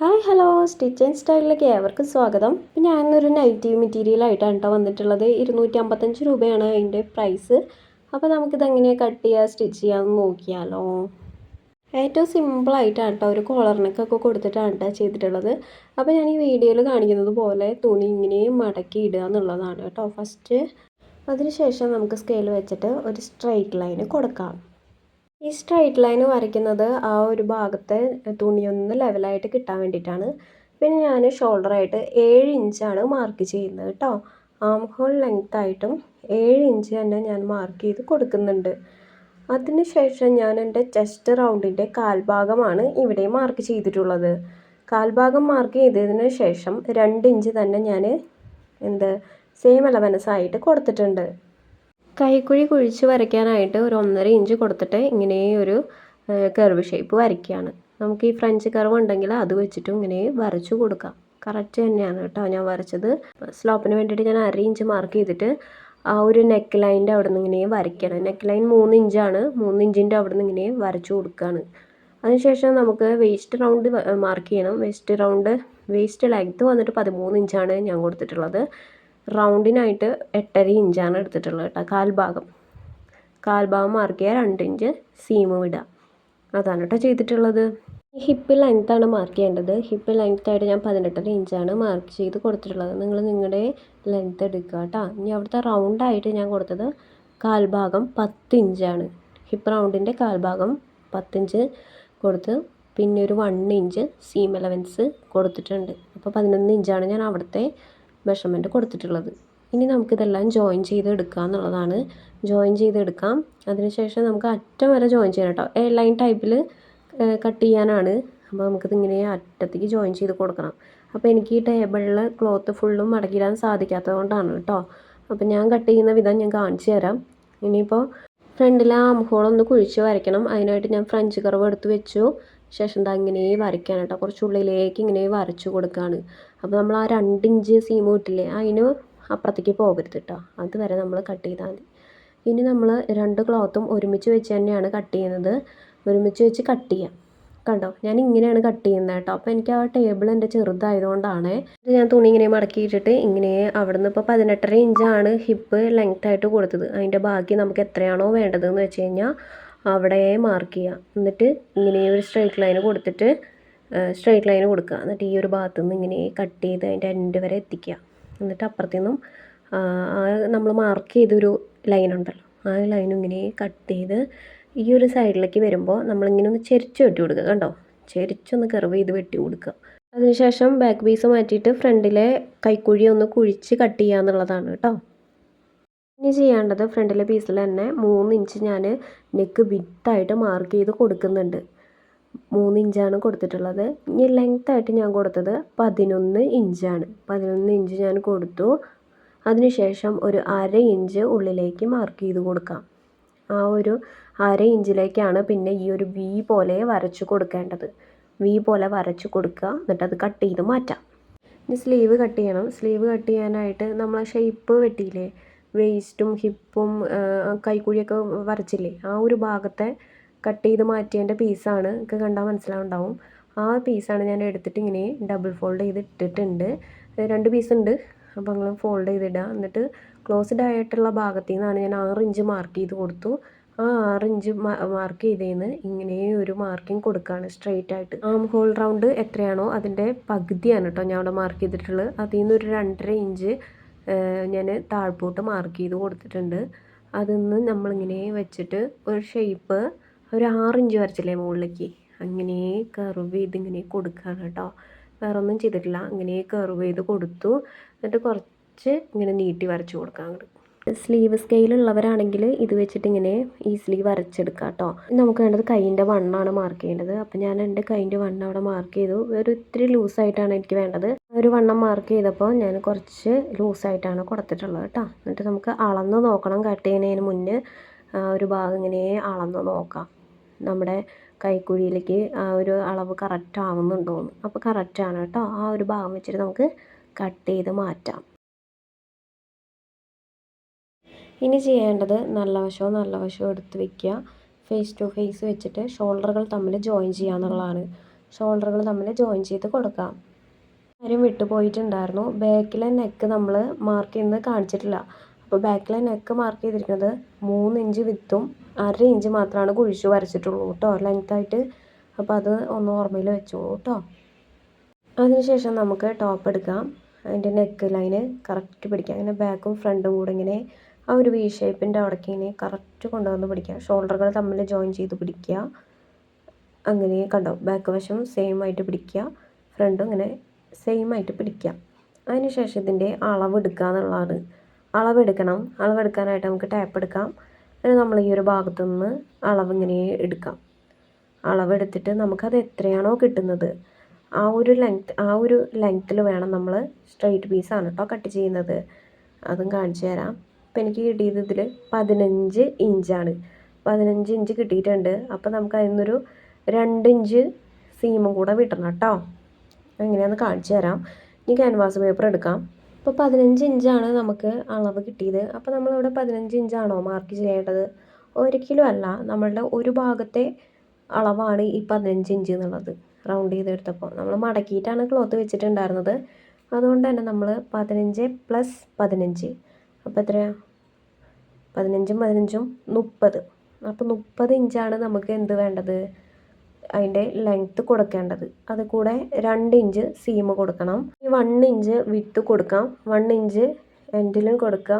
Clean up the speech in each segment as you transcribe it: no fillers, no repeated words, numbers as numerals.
Hi hello stitch and സ്റ്റൈലിലേക്ക് ഏവർക്കും സ്വാഗതം. ഇപ്പം ഞാനൊരു നൈറ്റി മെറ്റീരിയലായിട്ടാണ് കേട്ടോ വന്നിട്ടുള്ളത്. 255 രൂപയാണ് അതിൻ്റെ പ്രൈസ്. അപ്പോൾ നമുക്കിത് എങ്ങനെയാണ് കട്ട് ചെയ്യുക സ്റ്റിച്ച് ചെയ്യാമെന്ന് നോക്കിയാലോ. ഏറ്റവും സിമ്പിളായിട്ടാണ് കേട്ടോ ഒരു കോളറിനൊക്കെ കൊടുത്തിട്ടാണ് കേട്ടോ ചെയ്തിട്ടുള്ളത്. അപ്പോൾ ഞാൻ ഈ വീഡിയോയിൽ കാണിക്കുന്നത് പോലെ തുണി ഇങ്ങനെ മടക്കി ഇടുക എന്നുള്ളതാണ് കേട്ടോ ഫസ്റ്റ്. അതിനുശേഷം നമുക്ക് സ്കെയിൽ വെച്ചിട്ട് ഒരു സ്ട്രെയിറ്റ് ലൈന് കൊടുക്കാം. ഈ സ്ട്രൈറ്റ് ലൈൻ വരയ്ക്കുന്നത് ആ ഒരു ഭാഗത്തെ തുണിയൊന്ന് ലെവലായിട്ട് കിട്ടാൻ വേണ്ടിയിട്ടാണ്. പിന്നെ ഞാൻ ഷോൾഡറായിട്ട് 7 ഇഞ്ചാണ് മാർക്ക് ചെയ്യുന്നത് കേട്ടോ. ആം ഹോൾ ലെങ്ത്തായിട്ടും 7 ഇഞ്ച് തന്നെ ഞാൻ മാർക്ക് ചെയ്ത് കൊടുക്കുന്നുണ്ട്. അതിനുശേഷം ഞാൻ എൻ്റെ ചെസ്റ്റ് റൗണ്ടിൻ്റെ കാൽഭാഗമാണ് ഇവിടെ മാർക്ക് ചെയ്തിട്ടുള്ളത്. കാൽഭാഗം മാർക്ക് ചെയ്തതിന് ശേഷം 2 ഇഞ്ച് തന്നെ ഞാൻ സെയിം അലവൻസായിട്ട് കൊടുത്തിട്ടുണ്ട്. കൈക്കുഴി കുഴിച്ച് വരയ്ക്കാനായിട്ട് ഒരു 1.5 ഇഞ്ച് കൊടുത്തിട്ട് ഇങ്ങനെ ഒരു കർവ് ഷേപ്പ് വരയ്ക്കുകയാണ്. നമുക്ക് ഈ ഫ്രഞ്ച് കർവ് ഉണ്ടെങ്കിൽ അത് വെച്ചിട്ടും ഇങ്ങനെ വരച്ചു കൊടുക്കാം. കറക്റ്റ് തന്നെയാണ് കേട്ടോ ഞാൻ വരച്ചത്. സ്ലോപ്പിന് വേണ്ടിയിട്ട് ഞാൻ 1/2 ഇഞ്ച് മാർക്ക് ചെയ്തിട്ട് ആ ഒരു നെക്ക് ലൈനിൻ്റെ അവിടെ നിന്ന് ഇങ്ങനെ വരയ്ക്കണം. നെക്ക് ലൈൻ 3 ഇഞ്ചാണ്. 3 ഇഞ്ചിൻ്റെ അവിടെ നിന്ന് ഇങ്ങനെ വരച്ചു കൊടുക്കുകയാണ്. അതിനുശേഷം നമുക്ക് വേസ്റ്റ് റൗണ്ട് മാർക്ക് ചെയ്യണം. വേസ്റ്റ് ലെങ്ത്ത് വന്നിട്ട് 13 ഇഞ്ചാണ് ഞാൻ കൊടുത്തിട്ടുള്ളത്. റൗണ്ടിനായിട്ട് 8.5 ഇഞ്ചാണ് എടുത്തിട്ടുള്ളത് കേട്ടോ. കാൽഭാഗം മാർക്ക് ചെയ്യുക, 2 ഇഞ്ച് സീം വിടുക. അതാണ് കേട്ടോ ചെയ്തിട്ടുള്ളത്. ഹിപ്പ് ലെങ്ത്താണ് മാർക്ക് ചെയ്യേണ്ടത്. ഹിപ്പ് ലെങ്ത്തായിട്ട് ഞാൻ 18.5 ഇഞ്ചാണ് മാർക്ക് ചെയ്ത് കൊടുത്തിട്ടുള്ളത്. നിങ്ങൾ നിങ്ങളുടെ ലെങ്ത്ത് എടുക്കുക കേട്ടോ. ഇനി അവിടുത്തെ റൗണ്ടായിട്ട് ഞാൻ കൊടുത്തത് കാൽഭാഗം 10 ഇഞ്ചാണ്. ഹിപ്പ് റൗണ്ടിൻ്റെ കാൽഭാഗം 10 ഇഞ്ച് കൊടുത്ത് പിന്നെ ഒരു 1 ഇഞ്ച് സീം അലവൻസ് കൊടുത്തിട്ടുണ്ട്. അപ്പോൾ 11 ഇഞ്ചാണ് ഞാൻ അവിടുത്തെ മെഷർമെൻറ്റ് കൊടുത്തിട്ടുള്ളത്. ഇനി നമുക്കിതെല്ലാം ജോയിൻ ചെയ്തെടുക്കുക എന്നുള്ളതാണ്. ജോയിൻ ചെയ്തെടുക്കാം. അതിനുശേഷം നമുക്ക് അറ്റം വരെ ജോയിൻ ചെയ്യണം കേട്ടോ. എ ലൈൻ ടൈപ്പിൽ കട്ട് ചെയ്യാനാണ്. അപ്പോൾ നമുക്കിതിങ്ങനെ അറ്റത്തേക്ക് ജോയിൻ ചെയ്ത് കൊടുക്കണം. അപ്പോൾ എനിക്ക് ഈ ടേബിളിൽ ക്ലോത്ത് ഫുള്ളും മടക്കിയിടാൻ സാധിക്കാത്തത് കൊണ്ടാണ് കേട്ടോ. അപ്പോൾ ഞാൻ കട്ട് ചെയ്യുന്ന വിധം ഞാൻ കാണിച്ചു തരാം. ഇനിയിപ്പോൾ ഫ്രണ്ടിലെ ആം ഹോളൊന്ന് കുഴിച്ച് വരയ്ക്കണം. അതിനായിട്ട് ഞാൻ ഫ്രഞ്ച് കർവ് എടുത്ത് വെച്ചു. ശേഷം ഇങ്ങനെ വരയ്ക്കാൻ കേട്ടോ. കുറച്ച് ഉള്ളിലേക്ക് ഇങ്ങനെ വരച്ചു കൊടുക്കുകയാണ്. അപ്പോൾ നമ്മൾ ആ 2 ഇഞ്ച് സീം കിട്ടില്ലേ, അതിന് അപ്പുറത്തേക്ക് പോകരുത് കേട്ടോ. അതുവരെ നമ്മൾ കട്ട് ചെയ്താൽ മതി. ഇനി നമ്മൾ 2 ക്ലോത്തും ഒരുമിച്ച് വെച്ച് തന്നെയാണ് കട്ട് ചെയ്യുന്നത്. ഒരുമിച്ച് വെച്ച് കട്ട് ചെയ്യാം. കണ്ടോ, ഞാൻ ഇങ്ങനെയാണ് കട്ട് ചെയ്യുന്നത് കേട്ടോ. അപ്പോൾ എനിക്ക് ആ ടേബിൾ എൻ്റെ ചെറുതായതുകൊണ്ടാണ് ഞാൻ തുണി ഇങ്ങനെ മടക്കിയിട്ടിട്ട് ഇങ്ങനെ അവിടെ നിന്ന് ഇപ്പോൾ 18.5 ഇഞ്ചാണ് ഹിപ്പ് ലെങ്ത്തായിട്ട് കൊടുത്തത്. അതിൻ്റെ ബാക്കി നമുക്ക് എത്രയാണോ വേണ്ടതെന്ന് വെച്ച് കഴിഞ്ഞാൽ അവിടെ മാർക്ക് ചെയ്യുക. എന്നിട്ട് ഇങ്ങനെ ഒരു സ്ട്രെയിറ്റ് ലൈൻ കൊടുത്തിട്ട് എന്നിട്ട് ഈ ഒരു ഭാഗത്തു നിന്ന് ഇങ്ങനെ കട്ട് ചെയ്ത് അതിൻ്റെ എൻഡ് വരെ എത്തിക്കുക. എന്നിട്ട് അപ്പുറത്തു നിന്നും നമ്മൾ മാർക്ക് ചെയ്തൊരു ലൈൻ ഉണ്ടല്ലോ, ആ ലൈനും ഇങ്ങനെ കട്ട് ചെയ്ത് ഈ ഒരു സൈഡിലേക്ക് വരുമ്പോൾ നമ്മളിങ്ങനെ ഒന്ന് ചെരിച്ച് വെട്ടി കൊടുക്കുക. കണ്ടോ, ചെരിച്ചൊന്ന് കർവ് ചെയ്ത് വെട്ടി കൊടുക്കുക. അതിനുശേഷം ബാക്ക് പീസ് മാറ്റിയിട്ട് ഫ്രണ്ടിലെ കൈക്കുഴി ഒന്ന് കുഴിച്ച് കട്ട് ചെയ്യുക എന്നുള്ളതാണ് കേട്ടോ. ഇനി ചെയ്യേണ്ടത് ഫ്രണ്ടിലെ പീസിൽ തന്നെ 3 ഇഞ്ച് ഞാൻ നെക്ക് വിത്തായിട്ട് മാർക്ക് ചെയ്ത് കൊടുക്കുന്നുണ്ട്. 3 ഇഞ്ചാണ് കൊടുത്തിട്ടുള്ളത്. ഇനി ലെങ്ത്തായിട്ട് ഞാൻ കൊടുത്തത് 11 ഇഞ്ചാണ്. 11 ഇഞ്ച് ഞാൻ കൊടുത്തു. അതിനുശേഷം ഒരു 1/2 ഇഞ്ച് ഉള്ളിലേക്ക് മാർക്ക് ചെയ്ത് കൊടുക്കാം. ആ ഒരു 1/2 ഇഞ്ചിലേക്കാണ് പിന്നെ ഈ ഒരു വി പോലെ വരച്ചു കൊടുക്കേണ്ടത്. വി പോലെ വരച്ചു കൊടുക്കുക. എന്നിട്ട് അത് കട്ട് ചെയ്ത് മാറ്റാം. ഇനി സ്ലീവ് കട്ട് ചെയ്യണം. സ്ലീവ് കട്ട് ചെയ്യാനായിട്ട് നമ്മൾ ആ ഷേപ്പ് വെട്ടിയില്ലേ, വേസ്റ്റും ഹിപ്പും കൈക്കുഴിയൊക്കെ വരച്ചില്ലേ, ആ ഒരു ഭാഗത്തെ കട്ട് ചെയ്ത് മാറ്റിയതിൻ്റെ പീസാണ്. നിങ്ങൾക്ക് കണ്ടാൽ മനസ്സിലാവുണ്ടാവും. ആ പീസാണ് ഞാൻ എടുത്തിട്ട് ഇങ്ങനെ ഡബിൾ ഫോൾഡ് ചെയ്ത് ഇട്ടിട്ടുണ്ട്. 2 പീസ് ഉണ്ട്. അപ്പോൾ നിങ്ങൾ ഫോൾഡ് ചെയ്തിടുക. എന്നിട്ട് ക്ലോസ്ഡ് ആയിട്ടുള്ള ഭാഗത്തു നിന്നാണ് ഞാൻ 6 ഇഞ്ച് മാർക്ക് ചെയ്ത് കൊടുത്തു. ആ 6 ഇഞ്ച് മാർക്ക് ചെയ്തതിന് ഇങ്ങനെ ഒരു മാർക്കിങ് കൊടുക്കുകയാണ് സ്ട്രെയിറ്റ് ആയിട്ട്. ആം ഹോൾ റൗണ്ട് എത്രയാണോ അതിൻ്റെ പകുതിയാണ് കേട്ടോ ഞാൻ അവിടെ മാർക്ക് ചെയ്തിട്ടുള്ളത്. അതിൽ നിന്ന് ഒരു 2.5 ഇഞ്ച് ഞാൻ താഴ്പോട്ട് മാർക്ക് ചെയ്ത് കൊടുത്തിട്ടുണ്ട്. അതിൽ നിന്ന് നമ്മളിങ്ങനെ വെച്ചിട്ട് ഒരു ഷേപ്പ് ഒരു 6 ഇഞ്ച് വരച്ചില്ലേ മുകളിലേക്ക്, അങ്ങനെ കർവ് ചെയ്ത് ഇങ്ങനെ കൊടുക്കുകയാണ് കേട്ടോ. വേറെ ഒന്നും ചെയ്തിട്ടില്ല. ഇങ്ങനെ കർവ് ചെയ്ത് കൊടുത്തു. എന്നിട്ട് കുറച്ച് ഇങ്ങനെ നീട്ടി വരച്ച് കൊടുക്കാം അങ്ങോട്ട്. സ്ലീവ് സ്കെയിലുള്ളവരാണെങ്കിൽ ഇത് വെച്ചിട്ട് ഇങ്ങനെ ഈസിലി വരച്ചെടുക്കാം കേട്ടോ. നമുക്ക് വേണ്ടത് കൈയിൻ്റെ വണ്ണാണ് മാർക്ക് ചെയ്യേണ്ടത്. അപ്പം ഞാൻ എൻ്റെ കൈയിൻ്റെ വണ്ണം അവിടെ മാർക്ക് ചെയ്തു. ഒരു ഇത്തിരി ലൂസായിട്ടാണ് എനിക്ക് വേണ്ടത്. ഒരു വണ്ണം മാർക്ക് ചെയ്തപ്പോൾ ഞാൻ കുറച്ച് ലൂസായിട്ടാണ് കൊടുത്തിട്ടുള്ളത് കേട്ടോ. എന്നിട്ട് നമുക്ക് അളന്ന് നോക്കണം. കട്ട് ചെയ്യുന്നതിന് മുന്നേ ഒരു ഭാഗം ഇങ്ങനെ അളന്ന് നോക്കാം. നമ്മുടെ കൈക്കുഴിയിലേക്ക് ആ ഒരു അളവ് കറക്റ്റ് ആവുന്നുണ്ടോയെന്ന്. അപ്പോൾ കറക്റ്റാണ് കേട്ടോ. ആ ഒരു ഭാഗം വെച്ചിട്ട് നമുക്ക് കട്ട് ചെയ്ത് മാറ്റാം. ഇനി ചെയ്യേണ്ടത് നല്ല വശവും എടുത്ത് വയ്ക്കുക. ഫേസ് ടു ഫേസ് വെച്ചിട്ട് ഷോൾഡറുകൾ തമ്മിൽ ജോയിൻ ചെയ്യുക എന്നുള്ളതാണ്. ഷോൾഡറുകൾ തമ്മിൽ ജോയിൻ ചെയ്ത് കൊടുക്കാം. കാര്യം വിട്ടുപോയിട്ടുണ്ടായിരുന്നു, ബാക്കിലെ നെക്ക് നമ്മൾ മാർക്ക് ചെയ്യുന്നത് കാണിച്ചിട്ടില്ല. അപ്പോൾ ബാക്കിലെ നെക്ക് മാർക്ക് ചെയ്തിരിക്കുന്നത് 3 ഇഞ്ച് വിത്തും 1/2 ഇഞ്ച് മാത്രമാണ് കുഴിച്ച് വരച്ചിട്ടുള്ളൂ കേട്ടോ, ലെങ്ത്തായിട്ട്. അപ്പോൾ അത് ഒന്ന് ഓർമ്മയിൽ വെച്ചോളൂ കേട്ടോ. അതിനുശേഷം നമുക്ക് ടോപ്പ് എടുക്കാം. അതിൻ്റെ നെക്ക് ലൈന് കറക്റ്റ് പിടിക്കാം. അങ്ങനെ ബാക്കും ഫ്രണ്ടും കൂടെ ഇങ്ങനെ ആ ഒരു വി ഷേപ്പിൻ്റെ അവിടേക്ക് ഇങ്ങനെ കറക്റ്റ് കൊണ്ടുവന്ന് പിടിക്കുക. ഷോൾഡറുകൾ തമ്മിൽ ജോയിൻ ചെയ്ത് പിടിക്കുക. അങ്ങനെ കണ്ടോ, ബാക്ക് വശം സെയിം ആയിട്ട് പിടിക്കുക, ഫ്രണ്ടും ഇങ്ങനെ സെയിം ആയിട്ട് പിടിക്കുക. അതിനുശേഷം ഇതിൻ്റെ അളവെടുക്കുക എന്നുള്ളതാണ്. അളവെടുക്കാനായിട്ട് നമുക്ക് ടാപ്പ് എടുക്കാം. അതിന് നമ്മൾ ഈ ഒരു ഭാഗത്തു നിന്ന് അളവിങ്ങനെ എടുക്കാം. അളവെടുത്തിട്ട് നമുക്കത് എത്രയാണോ കിട്ടുന്നത് ആ ഒരു ലെങ്ത്തിൽ വേണം നമ്മൾ സ്ട്രെയിറ്റ് പീസാണ് കേട്ടോ കട്ട് ചെയ്യുന്നത്. അതും കാണിച്ചു തരാം. ഇപ്പം എനിക്ക് കിട്ടിയത് ഇതിൽ 15 ഇഞ്ചാണ്. 15 ഇഞ്ച് കിട്ടിയിട്ടുണ്ട്. അപ്പോൾ നമുക്ക് അതിൽ നിന്നൊരു 2 ഇഞ്ച് സീമും കൂടെ വിടണം കേട്ടോ. എങ്ങനെയാണെന്ന് കാണിച്ചു തരാം. ഇനി ക്യാൻവാസ് പേപ്പർ എടുക്കാം. ഇപ്പോൾ 15 ഇഞ്ചാണ് നമുക്ക് അളവ് കിട്ടിയത്. അപ്പോൾ നമ്മളിവിടെ 15 ഇഞ്ചാണോ മാർക്ക് ചെയ്യേണ്ടത്? ഒരിക്കലും അല്ല. നമ്മളുടെ ഒരു ഭാഗത്തെ അളവാണ് ഈ 15 ഇഞ്ച് എന്നുള്ളത്. റൗണ്ട് ചെയ്തെടുത്തപ്പോൾ നമ്മൾ മടക്കിയിട്ടാണ് ക്ലോത്ത് വെച്ചിട്ടുണ്ടായിരുന്നത്. അതുകൊണ്ട് തന്നെ നമ്മൾ 15 + 15, അപ്പോൾ എത്രയാണ്? 15ഉം 15ഉം 30. അപ്പോൾ 30 ഇഞ്ചാണ് നമുക്ക് എന്ത് വേണ്ടത്, അതിൻ്റെ ലെങ്ത്ത് കൊടുക്കേണ്ടത്. അത് കൂടെ 2 ഇഞ്ച് സീം കൊടുക്കണം. ഈ 1 ഇഞ്ച് വിത്ത് കൊടുക്കാം. 1 ഇഞ്ച് എൻഡിലും കൊടുക്കുക,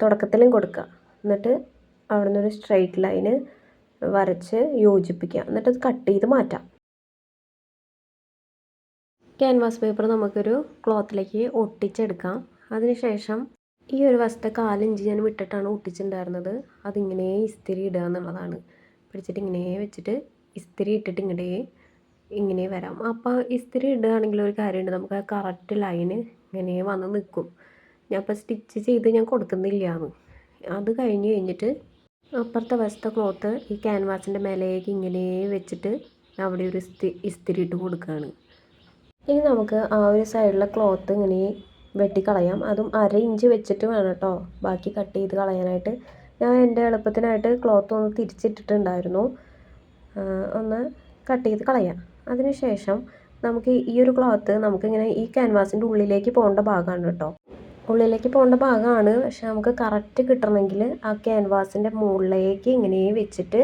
തുടക്കത്തിലും കൊടുക്കുക. എന്നിട്ട് അവിടെ നിന്നൊരു സ്ട്രെയിറ്റ് ലൈന് വരച്ച് യോജിപ്പിക്കുക. എന്നിട്ട് അത് കട്ട് ചെയ്ത് മാറ്റാം. ക്യാൻവാസ് പേപ്പർ നമുക്കൊരു ക്ലോത്തിലേക്ക് ഒട്ടിച്ചെടുക്കാം. അതിനുശേഷം ഈ ഒരു വശത്തെ 4 ഇഞ്ച് ഞാൻ വിട്ടിട്ടാണ് ഒട്ടിച്ചിട്ടുണ്ടായിരുന്നത്. അതിങ്ങനെ ഇസ്തിരി ഇടുക എന്നുള്ളതാണ്. പിടിച്ചിട്ട് ഇങ്ങനെ വെച്ചിട്ട് ഇസ്തിരി ഇട്ടിട്ട് ഇങ്ങനെ വരാം. അപ്പോൾ ഇസ്തിരി ഇടുകയാണെങ്കിൽ ഒരു കാര്യമുണ്ട്, നമുക്ക് ആ കറക്റ്റ് ലൈന് ഇങ്ങനെ വന്ന് നിൽക്കും. ഞാൻ ഇപ്പോൾ സ്റ്റിച്ച് ചെയ്ത് ഞാൻ കൊടുക്കുന്നില്ലാന്ന്. അത് കഴിഞ്ഞിട്ട് അപ്പുറത്തെ വശത്തെ ക്ലോത്ത് ഈ ക്യാൻവാസിൻ്റെ മേലേക്ക് ഇങ്ങനെ വെച്ചിട്ട് അവിടെ ഒരു ഇസ്തിരി ഇട്ട് കൊടുക്കുകയാണ്. ഇനി നമുക്ക് ആ ഒരു സൈഡിലെ ക്ലോത്ത് ഇങ്ങനെ വെട്ടിക്കളയാം. അതും 1/2 ഇഞ്ച് വെച്ചിട്ട് വേണം കേട്ടോ ബാക്കി കട്ട് ചെയ്ത് കളയാനായിട്ട്. ഞാൻ എൻ്റെ എളുപ്പത്തിനായിട്ട് ക്ലോത്ത് ഒന്ന് തിരിച്ചിട്ടിട്ടുണ്ടായിരുന്നു. ഒന്ന് കട്ട് ചെയ്ത് കളയാം. അതിനുശേഷം നമുക്ക് ഈ ഒരു ക്ലോത്ത് നമുക്കിങ്ങനെ ഈ ക്യാൻവാസിൻ്റെ ഉള്ളിലേക്ക് പോകേണ്ട ഭാഗമാണ് കേട്ടോ. ഉള്ളിലേക്ക് പോകേണ്ട ഭാഗമാണ്. പക്ഷെ നമുക്ക് കറക്റ്റ് കിട്ടണമെങ്കിൽ ആ ക്യാൻവാസിൻ്റെ മുകളിലേക്ക് ഇങ്ങനെ വെച്ചിട്ട്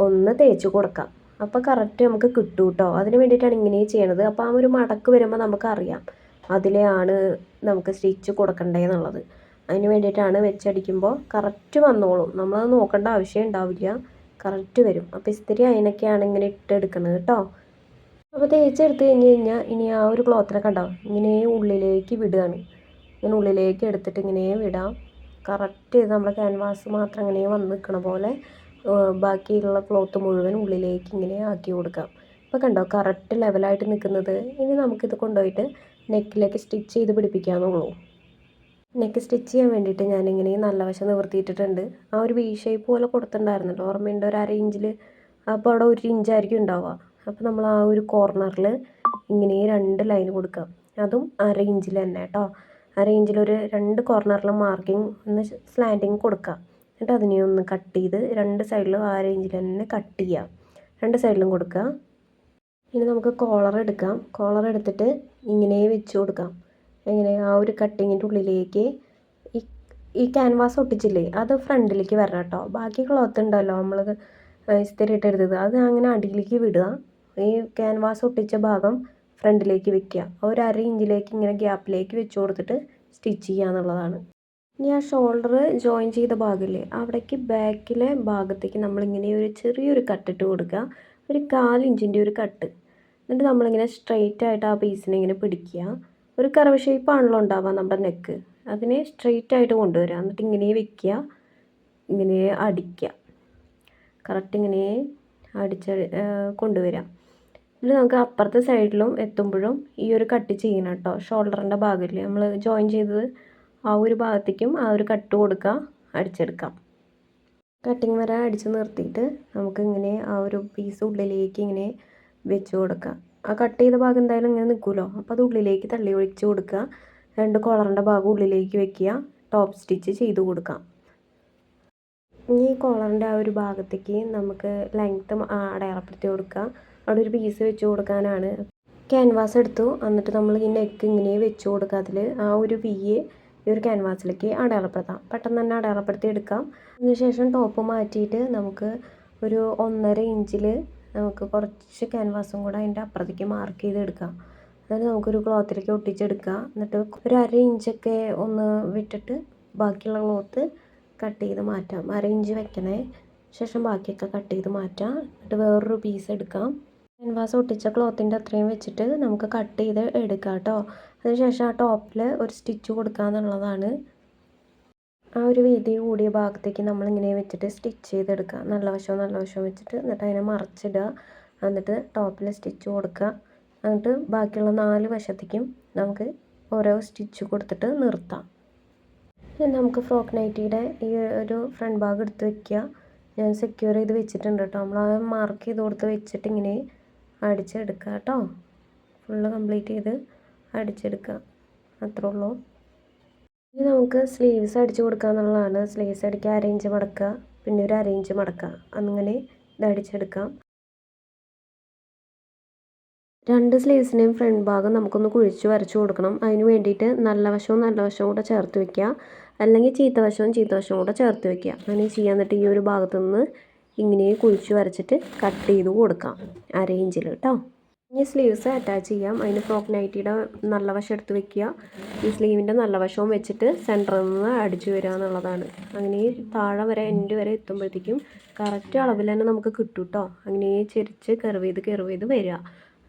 ഒന്ന് തേച്ച് കൊടുക്കാം. അപ്പോൾ കറക്റ്റ് നമുക്ക് കിട്ടും കേട്ടോ. അതിന് വേണ്ടിയിട്ടാണ് ഇങ്ങനെ ചെയ്യണത്. അപ്പോൾ ആ ഒരു മടക്ക് വരുമ്പോൾ നമുക്കറിയാം അതിലെയാണ് നമുക്ക് സ്റ്റിച്ച് കൊടുക്കേണ്ടതെന്നുള്ളത്. അതിന് വേണ്ടിയിട്ടാണ് വെച്ചടിക്കുമ്പോൾ കറക്റ്റ് വന്നോളും. നമ്മളത് നോക്കേണ്ട ആവശ്യം ഉണ്ടാവില്ല, കറക്റ്റ് വരും. അപ്പോൾ ഇസ്തിരി അതിനൊക്കെയാണ് ഇങ്ങനെ ഇട്ടെടുക്കുന്നത് കേട്ടോ. അപ്പോൾ തേച്ചെടുത്ത് കഴിഞ്ഞാൽ ഇനി ആ ഒരു ക്ലോത്തിനെ കണ്ടോ ഇങ്ങനെ ഉള്ളിലേക്ക് വിടുകയാണ്. ഇങ്ങനെ ഉള്ളിലേക്ക് എടുത്തിട്ട് ഇങ്ങനെ വിടാം. കറക്റ്റ് നമ്മൾ ക്യാൻവാസ് മാത്രം ഇങ്ങനെ വന്ന് നിൽക്കണ പോലെ ബാക്കിയുള്ള ക്ലോത്ത് മുഴുവൻ ഉള്ളിലേക്ക് ഇങ്ങനെ ആക്കി കൊടുക്കാം. ഇപ്പോൾ കണ്ടോ കറക്റ്റ് ലെവലായിട്ട് നിൽക്കുന്നത്. ഇനി നമുക്കിത് കൊണ്ടുപോയിട്ട് നെക്കിലേക്ക് സ്റ്റിച്ച് ചെയ്ത് പിടിപ്പിക്കാമെന്നുള്ളൂ. നെക്ക് സ്റ്റിച്ച് ചെയ്യാൻ വേണ്ടിയിട്ട് ഞാനിങ്ങനെ നല്ല വശം നിവർത്തിയിട്ടിട്ടുണ്ട്. ആ ഒരു വി ഷേപ്പ് പോലെ കൊടുത്തിട്ടുണ്ടായിരുന്നല്ലോ, ഓർമ്മയുണ്ട്? ഒരു 1/2 ഇഞ്ചിൽ. അപ്പോൾ അവിടെ 1 ഇഞ്ചായിരിക്കും ഉണ്ടാവുക. അപ്പോൾ നമ്മൾ ആ ഒരു കോർണറിൽ ഇങ്ങനെ 2 ലൈൻ കൊടുക്കാം. അതും 1/2 ഇഞ്ചിൽ തന്നെ കേട്ടോ. 1/2 ഇഞ്ചിലൊരു 2 കോർണറിലും മാർക്കിങ് ഒന്ന് സ്ലാൻഡിങ് കൊടുക്കുക. എന്നിട്ട് അതിനെ ഒന്ന് കട്ട് ചെയ്ത് 2 സൈഡിലും 1/2 ഇഞ്ചിൽ തന്നെ കട്ട് ചെയ്യുക. 2 സൈഡിലും കൊടുക്കുക. ഇനി നമുക്ക് കോളർ എടുക്കാം. കോളർ എടുത്തിട്ട് ഇങ്ങനെ വെച്ച് കൊടുക്കാം. എങ്ങനെ ആ ഒരു കട്ടിങ്ങിൻ്റെ ഉള്ളിലേക്ക് ഈ ക്യാൻവാസ് ഒട്ടിച്ചില്ലേ അത് ഫ്രണ്ടിലേക്ക് വരണം കേട്ടോ. ബാക്കി ക്ലോത്ത് ഉണ്ടല്ലോ നമ്മൾ ഇസ്തിരി ഇട്ടെടുത്തത്, അത് അങ്ങനെ അടിയിലേക്ക് വിടുക. ഈ ക്യാൻവാസ് ഒട്ടിച്ച ഭാഗം ഫ്രണ്ടിലേക്ക് വെക്കുക. ഒരു 1/2 ഇഞ്ചിലേക്ക് ഇങ്ങനെ ഗ്യാപ്പിലേക്ക് വെച്ച് കൊടുത്തിട്ട് സ്റ്റിച്ച് ചെയ്യുക എന്നുള്ളതാണ്. ഇനി ആ ഷോൾഡർ ജോയിൻ ചെയ്ത ഭാഗമില്ലേ അവിടേക്ക് ബാക്കിലെ ഭാഗത്തേക്ക് നമ്മളിങ്ങനെ ഒരു ചെറിയൊരു കട്ടിട്ട് കൊടുക്കുക. ഒരു 1/4 ഇഞ്ചിൻ്റെ ഒരു കട്ട്. എന്നിട്ട് നമ്മളിങ്ങനെ സ്ട്രെയിറ്റ് ആയിട്ട് ആ പീസിനെ ഇങ്ങനെ പിടിക്കുക. ഒരു കർവ് ഷേപ്പാണല്ലോ ഉണ്ടാവുക നമ്മുടെ നെക്ക്, അതിനെ സ്ട്രെയിറ്റ് ആയിട്ട് കൊണ്ടുവരിക. എന്നിട്ട് ഇങ്ങനെ വെക്കുക, ഇങ്ങനെ അടിക്കുക. കറക്റ്റ് ഇങ്ങനെ കൊണ്ടുവരിക. എന്നിട്ട് നമുക്ക് അപ്പുറത്തെ സൈഡിലും എത്തുമ്പോഴും ഈ ഒരു കട്ട് ചെയ്യണം കേട്ടോ. ഷോൾഡറിൻ്റെ ഭാഗമില്ലേ നമ്മൾ ജോയിൻ ചെയ്തത് ആ ഒരു ഭാഗത്തേക്കും ആ ഒരു കട്ട് കൊടുക്കുക, അടിച്ചെടുക്കാം. കട്ടിങ് വരെ അടിച്ച് നിർത്തിയിട്ട് നമുക്കിങ്ങനെ ആ ഒരു പീസ് ഉള്ളിലേക്ക് ഇങ്ങനെ വെച്ച് കൊടുക്കാം. ആ കട്ട് ചെയ്ത ഭാഗം എന്തായാലും ഇങ്ങനെ നിൽക്കുമല്ലോ, അപ്പോൾ അത് ഉള്ളിലേക്ക് തള്ളി ഒഴിച്ച് കൊടുക്കുക. 2 കോളറിൻ്റെ ഭാഗം ഉള്ളിലേക്ക് വെക്കുക, ടോപ്പ് സ്റ്റിച്ച് ചെയ്ത് കൊടുക്കാം. ഇനി കോളറിൻ്റെ ആ ഒരു ഭാഗത്തേക്ക് നമുക്ക് ലെങ്ത്ത് അടയാളപ്പെടുത്തി കൊടുക്കുക. അവിടെ ഒരു പീസ് വെച്ച് കൊടുക്കാനാണ്. ക്യാൻവാസ് എടുത്തു, എന്നിട്ട് നമ്മൾ ഈ നെക്ക് ഇങ്ങനെ വെച്ച് കൊടുക്കുക. അതിൽ ആ ഒരു ഈ ഒരു ക്യാൻവാസിലേക്ക് അടയാളപ്പെടുത്താം. പെട്ടെന്ന് തന്നെ അടയാളപ്പെടുത്തി എടുക്കാം. അതിനുശേഷം ടോപ്പ് മാറ്റിയിട്ട് നമുക്ക് ഒരു 1.5 ഇഞ്ചിൽ നമുക്ക് കുറച്ച് ക്യാൻവാസും കൂടെ അതിൻ്റെ അപ്പുറത്തേക്ക് മാർക്ക് ചെയ്തെടുക്കാം. എന്നിട്ട് നമുക്കൊരു ക്ലോത്തിലേക്ക് ഒട്ടിച്ചെടുക്കാം. എന്നിട്ട് ഒരു 1/2 ഇഞ്ചൊക്കെ ഒന്ന് വിട്ടിട്ട് ബാക്കിയുള്ള ക്ലോത്ത് കട്ട് ചെയ്ത് മാറ്റാം. 1/2 ഇഞ്ച് വെക്കണേ. ശേഷം ബാക്കിയൊക്കെ കട്ട് ചെയ്ത് മാറ്റാം. എന്നിട്ട് വേറൊരു പീസ് എടുക്കാം. ക്യാൻവാസ് ഒട്ടിച്ച ക്ലോത്തിൻ്റെ അത്രയും വെച്ചിട്ട് നമുക്ക് കട്ട് ചെയ്ത് എടുക്കാം കേട്ടോ. അതിനുശേഷം ആ ടോപ്പിൽ ഒരു സ്റ്റിച്ച് കൊടുക്കുക എന്നുള്ളതാണ്. ആ ഒരു വീതി കൂടിയ ഭാഗത്തേക്ക് നമ്മളിങ്ങനെ വെച്ചിട്ട് സ്റ്റിച്ച് ചെയ്തെടുക്കുക. നല്ല വശവും വെച്ചിട്ട് എന്നിട്ട് അതിനെ മറച്ചിടുക. എന്നിട്ട് ടോപ്പിൽ സ്റ്റിച്ച് കൊടുക്കുക. എന്നിട്ട് ബാക്കിയുള്ള 4 വശത്തേക്കും നമുക്ക് ഓരോ സ്റ്റിച്ച് കൊടുത്തിട്ട് നിർത്താം. നമുക്ക് ഫ്രോക്ക് നൈറ്റിയുടെ ഈ ഒരു ഫ്രണ്ട് ഭാഗം എടുത്ത് വയ്ക്കുക. ഞാൻ സെക്യൂർ ചെയ്ത് വെച്ചിട്ടുണ്ട് കേട്ടോ. നമ്മൾ ആ മാർക്ക് ചെയ്ത് കൊടുത്ത് വെച്ചിട്ട് ഇങ്ങനെ അടിച്ചെടുക്കുക കേട്ടോ. ഫുള്ള് കംപ്ലീറ്റ് ചെയ്ത് അടിച്ചെടുക്കുക. അത്രേ ഉള്ളൂ. ഇനി നമുക്ക് സ്ലീവ്സ് അടിച്ച് കൊടുക്കുക എന്നുള്ളതാണ്. സ്ലീവ്സ് അടിക്കുക, 1/2 ഇഞ്ച് മടക്കുക, പിന്നെ ഒരു 1/2 ഇഞ്ച് മടക്കുക. അങ്ങനെ ഇത് അടിച്ചെടുക്കാം. 2 സ്ലീവ്സിൻ്റെയും ഫ്രണ്ട് ഭാഗം നമുക്കൊന്ന് കുഴിച്ച് വരച്ച് കൊടുക്കണം. അതിന് വേണ്ടിയിട്ട് നല്ല വശവും കൂടെ ചേർത്ത് വയ്ക്കുക. അല്ലെങ്കിൽ ചീത്ത വശവും കൂടെ ചേർത്ത് വയ്ക്കുക. അങ്ങനെ ചെയ്യാൻ. എന്നിട്ട് ഈ ഒരു ഭാഗത്തു നിന്ന് ഇങ്ങനെ കുഴിച്ച് വരച്ചിട്ട് കട്ട് ചെയ്ത് കൊടുക്കാം 1/2 ഇഞ്ചിൽ കേട്ടോ. ഇനി സ്ലീവ്സ് അറ്റാച്ച് ചെയ്യാം. അതിന് ഫ്രോക്ക് നൈറ്റിയുടെ നല്ല വശം എടുത്ത് വെക്കുക. ഈ സ്ലീവിൻ്റെ നല്ല വശവും വെച്ചിട്ട് സെൻറ്ററിൽ നിന്ന് അടിച്ചു വരിക എന്നുള്ളതാണ്. അങ്ങനെ താഴെ വരെ എൻഡ് വരെ എത്തുമ്പോഴത്തേക്കും കറക്റ്റ് അളവിൽ തന്നെ നമുക്ക് കിട്ടും കേട്ടോ. അങ്ങനെ ചെരിച്ച് കർവ് ചെയ്ത് വരിക.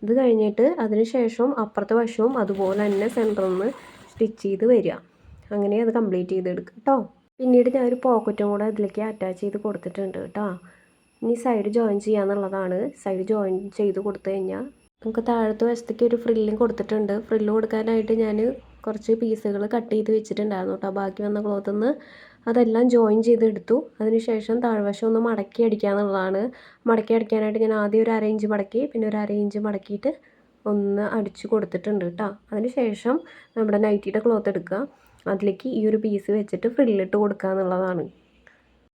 ഇത് കഴിഞ്ഞിട്ട് അതിന് ശേഷം അപ്പുറത്തെ വശവും അതുപോലെ തന്നെ സെൻറ്ററിൽ നിന്ന് സ്റ്റിച്ച് ചെയ്ത് വരിക. അങ്ങനെ അത് കംപ്ലീറ്റ് ചെയ്തെടുക്കുക കേട്ടോ. പിന്നീട് ഞാൻ ഒരു പോക്കറ്റും കൂടെ അതിലേക്ക് അറ്റാച്ച് ചെയ്ത് കൊടുത്തിട്ടുണ്ട് കേട്ടോ. ഇനി സൈഡ് ജോയിൻ ചെയ്യാന്നുള്ളതാണ്. സൈഡ് ജോയിൻ ചെയ്ത് കൊടുത്തു കഴിഞ്ഞാൽ നമുക്ക് താഴത്തെ വശത്തേക്ക് ഒരു ഫ്രില്ലും കൊടുത്തിട്ടുണ്ട്. ഫ്രില്ല് കൊടുക്കാനായിട്ട് ഞാൻ കുറച്ച് പീസുകൾ കട്ട് ചെയ്ത് വെച്ചിട്ടുണ്ടായിരുന്നു കേട്ടോ. ബാക്കി വന്ന ക്ലോത്തിൽ നിന്ന് അതെല്ലാം ജോയിൻ ചെയ്തെടുത്തു. അതിനുശേഷം താഴ്വശം ഒന്ന് മടക്കി അടിക്കാന്നുള്ളതാണ്. മടക്കി അടിക്കാനായിട്ട് ഞാൻ ആദ്യം ഒരു 1/2 ഇഞ്ച് മടക്കി, പിന്നെ ഒരു 1/2 ഇഞ്ച് മടക്കിയിട്ട് ഒന്ന് അടിച്ച് കൊടുത്തിട്ടുണ്ട് കേട്ടോ. അതിനുശേഷം നമ്മുടെ നൈറ്റിയുടെ ക്ലോത്ത് എടുക്കുക. അതിലേക്ക് ഈ ഒരു പീസ് വെച്ചിട്ട് ഫ്രില്ലിട്ട് കൊടുക്കുക എന്നുള്ളതാണ്.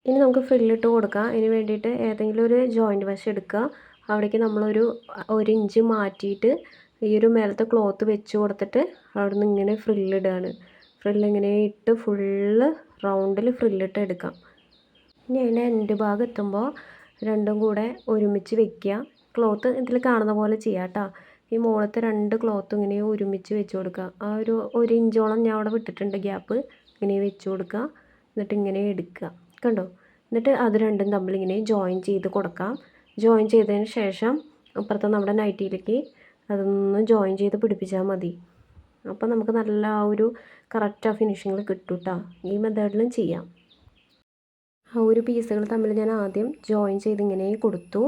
ഇനി നമുക്ക് ഫ്രില്ലിട്ട് കൊടുക്കാം. അതിന് വേണ്ടിയിട്ട് ഏതെങ്കിലും ഒരു ജോയിൻറ്റ് വശം എടുക്കുക. അവിടേക്ക് നമ്മളൊരു 1 ഇഞ്ച് മാറ്റിയിട്ട് ഈ ഒരു മേലത്തെ ക്ലോത്ത് വെച്ച് കൊടുത്തിട്ട് അവിടെ നിന്ന് ഇങ്ങനെ ഫ്രില്ലിടുകയാണ്. ഫ്രില്ലിങ്ങനെ ഇട്ട് ഫുള്ള് റൗണ്ടിൽ ഫ്രില്ലിട്ട് എടുക്കാം. ഇനി അതിൻ്റെ എൻഡ് ഭാഗം എത്തുമ്പോൾ രണ്ടും കൂടെ ഒരുമിച്ച് വെക്കുക. ക്ലോത്ത് ഇതിൽ കാണുന്ന പോലെ ചെയ്യാം കേട്ടോ. ഈ മുകളത്തെ 2 ക്ലോത്തും ഇങ്ങനെ ഒരുമിച്ച് വെച്ച് കൊടുക്കുക. ആ ഒരു 1 ഇഞ്ചോളം ഞാൻ അവിടെ വിട്ടിട്ടുണ്ട് ഗ്യാപ്പ്. ഇങ്ങനെ വെച്ച് കൊടുക്കുക. എന്നിട്ട് ഇങ്ങനെ എടുക്കുക. കണ്ടോ? എന്നിട്ട് അത് രണ്ടും തമ്മിൽ ഇങ്ങനെ ജോയിൻ ചെയ്ത് കൊടുക്കാം. ജോയിൻ ചെയ്തതിന് ശേഷം അപ്പുറത്തെ നമ്മുടെ നൈറ്റിയിലേക്ക് അതൊന്ന് ജോയിൻ ചെയ്ത് പിടിപ്പിച്ചാൽ മതി. അപ്പോൾ നമുക്ക് നല്ല ആ ഒരു കറക്റ്റ് ഫിനിഷിങ്ങിൽ കിട്ടും കേട്ടോ. ഈ മെത്തേഡിലും ചെയ്യാം. ആ ഒരു പീസുകൾ തമ്മിൽ ഞാൻ ആദ്യം ജോയിൻ ചെയ്ത് ഇങ്ങനെ കൊടുത്തു.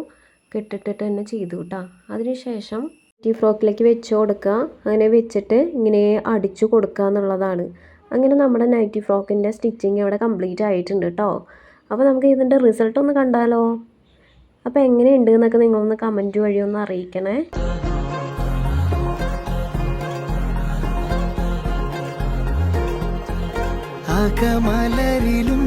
കെട്ടിട്ടിട്ട് തന്നെ ചെയ്തു കേട്ടോ. അതിനുശേഷം ഈ ഫ്രോക്കിലേക്ക് വെച്ച് കൊടുക്കുക. അങ്ങനെ വെച്ചിട്ട് ഇങ്ങനെ അടിച്ചു കൊടുക്കുക എന്നുള്ളതാണ്. അങ്ങനെ നമ്മുടെ നൈറ്റി ഫ്രോക്കിൻ്റെ സ്റ്റിച്ചിങ് ഇവിടെ കംപ്ലീറ്റ് ആയിട്ടുണ്ട് കേട്ടോ. അപ്പോൾ നമുക്ക് ഇതിൻ്റെ റിസൾട്ട് ഒന്ന് കണ്ടാലോ? അപ്പോൾ എങ്ങനെയുണ്ട് എന്നൊക്കെ നിങ്ങളൊന്ന് കമൻറ്റ് വഴി ഒന്ന് അറിയിക്കണേ. അകമലരിലും